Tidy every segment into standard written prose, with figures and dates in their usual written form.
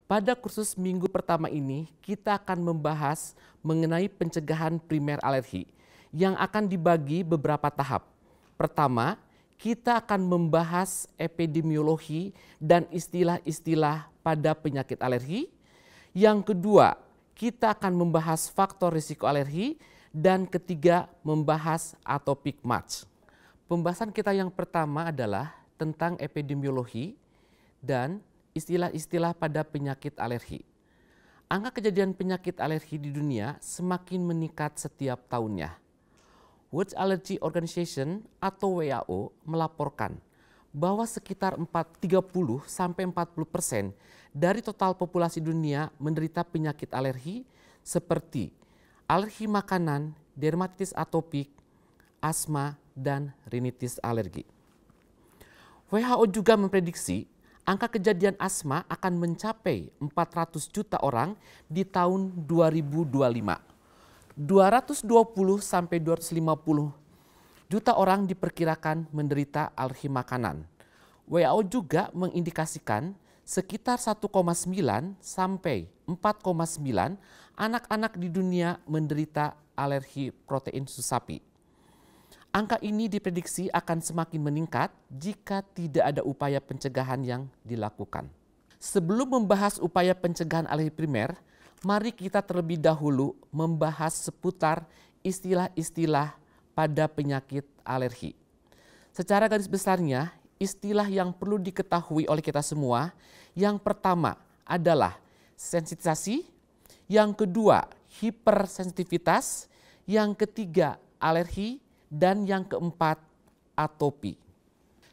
Pada kursus minggu pertama ini, kita akan membahas mengenai pencegahan primer alergi yang akan dibagi beberapa tahap. Pertama, kita akan membahas epidemiologi dan istilah-istilah pada penyakit alergi. Yang kedua, kita akan membahas faktor risiko alergi. Dan ketiga, membahas atopic march. Pembahasan kita yang pertama adalah tentang epidemiologi dan istilah-istilah pada penyakit alergi. Angka kejadian penyakit alergi di dunia semakin meningkat setiap tahunnya. World Allergy Organization atau WHO melaporkan bahwa sekitar 30–40% dari total populasi dunia menderita penyakit alergi seperti alergi makanan, dermatitis atopik, asma, dan rinitis alergi. WHO juga memprediksi angka kejadian asma akan mencapai 400 juta orang di tahun 2025. 220–250 juta orang diperkirakan menderita alergi makanan. WHO juga mengindikasikan sekitar 1,9–4,9 anak-anak di dunia menderita alergi protein susu sapi. Angka ini diprediksi akan semakin meningkat jika tidak ada upaya pencegahan yang dilakukan. Sebelum membahas upaya pencegahan alergi primer, mari kita terlebih dahulu membahas seputar istilah-istilah pada penyakit alergi. Secara garis besarnya, istilah yang perlu diketahui oleh kita semua, yang pertama adalah sensitisasi, yang kedua hipersensitivitas, yang ketiga alergi, dan yang keempat atopi.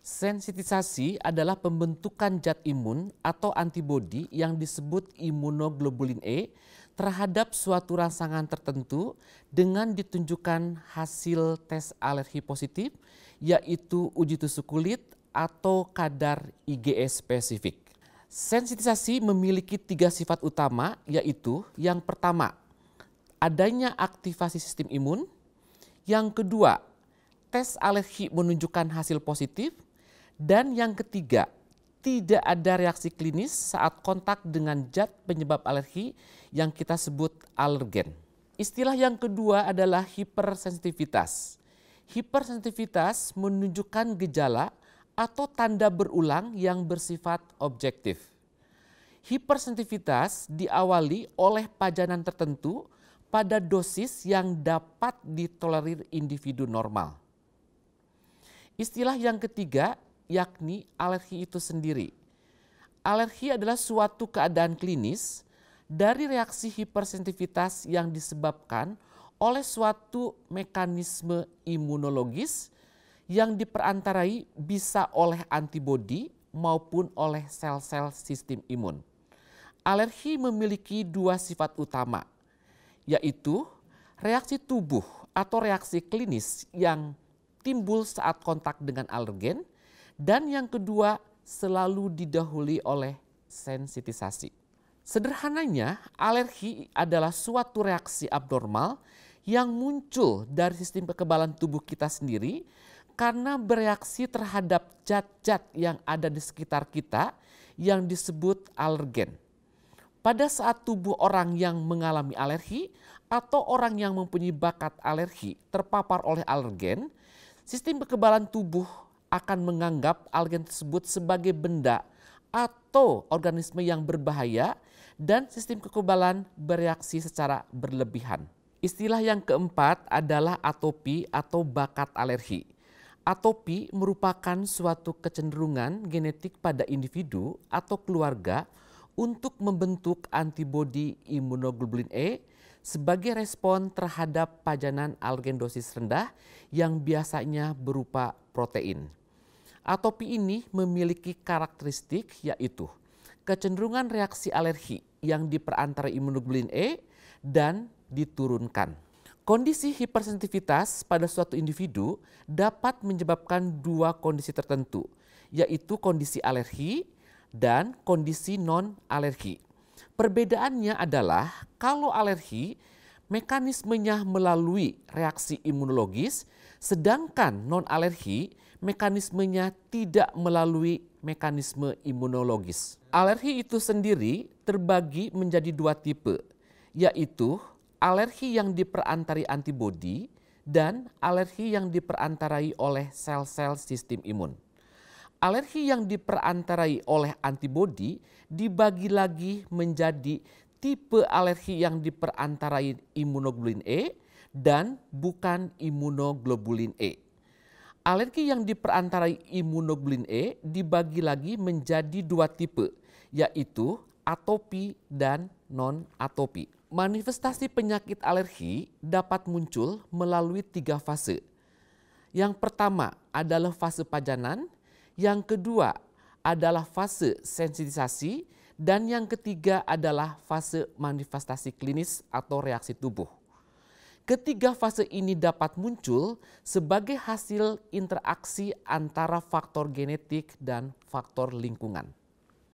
Sensitisasi adalah pembentukan zat imun atau antibodi yang disebut imunoglobulin E terhadap suatu rangsangan tertentu dengan ditunjukkan hasil tes alergi positif, yaitu uji tusuk kulit atau kadar IgE spesifik. Sensitisasi memiliki 3 sifat utama, yaitu yang pertama, adanya aktivasi sistem imun. Yang kedua, tes alergi menunjukkan hasil positif. Dan yang ketiga, tidak ada reaksi klinis saat kontak dengan zat penyebab alergi yang kita sebut alergen. Istilah yang kedua adalah hipersensitivitas. Hipersensitivitas menunjukkan gejala atau tanda berulang yang bersifat objektif. Hipersensitivitas diawali oleh pajanan tertentu pada dosis yang dapat ditolerir individu normal. Istilah yang ketiga yakni alergi itu sendiri. Alergi adalah suatu keadaan klinis dari reaksi hipersensitivitas yang disebabkan oleh suatu mekanisme imunologis yang diperantarai bisa oleh antibodi maupun oleh sel-sel sistem imun. Alergi memiliki 2 sifat utama, yaitu reaksi tubuh atau reaksi klinis yang timbul saat kontak dengan alergen, dan yang kedua selalu didahului oleh sensitisasi. Sederhananya, alergi adalah suatu reaksi abnormal yang muncul dari sistem kekebalan tubuh kita sendiri karena bereaksi terhadap zat-zat yang ada di sekitar kita yang disebut alergen. Pada saat tubuh orang yang mengalami alergi atau orang yang mempunyai bakat alergi terpapar oleh alergen, sistem kekebalan tubuh akan menganggap alergen tersebut sebagai benda atau organisme yang berbahaya dan sistem kekebalan bereaksi secara berlebihan. Istilah yang keempat adalah atopi atau bakat alergi. Atopi merupakan suatu kecenderungan genetik pada individu atau keluarga untuk membentuk antibodi imunoglobulin E sebagai respon terhadap pajanan alergen dosis rendah yang biasanya berupa protein. Atopi ini memiliki karakteristik yaitu kecenderungan reaksi alergi yang diperantarai imunoglobulin E dan diturunkan. Kondisi hipersensitivitas pada suatu individu dapat menyebabkan 2 kondisi tertentu, yaitu kondisi alergi dan kondisi non-alergi. Perbedaannya adalah kalau alergi mekanismenya melalui reaksi imunologis, sedangkan non-alergi mekanismenya tidak melalui mekanisme imunologis. Alergi itu sendiri terbagi menjadi dua tipe, yaitu alergi yang diperantarai antibodi dan alergi yang diperantarai oleh sel-sel sistem imun. Alergi yang diperantarai oleh antibodi dibagi lagi menjadi tipe alergi yang diperantarai imunoglobulin E dan bukan imunoglobulin E. Alergi yang diperantarai imunoglobulin E dibagi lagi menjadi dua tipe, yaitu atopi dan non-atopi. Manifestasi penyakit alergi dapat muncul melalui 3 fase. Yang pertama adalah fase pajanan, yang kedua adalah fase sensitisasi, dan yang ketiga adalah fase manifestasi klinis atau reaksi tubuh. Ketiga fase ini dapat muncul sebagai hasil interaksi antara faktor genetik dan faktor lingkungan.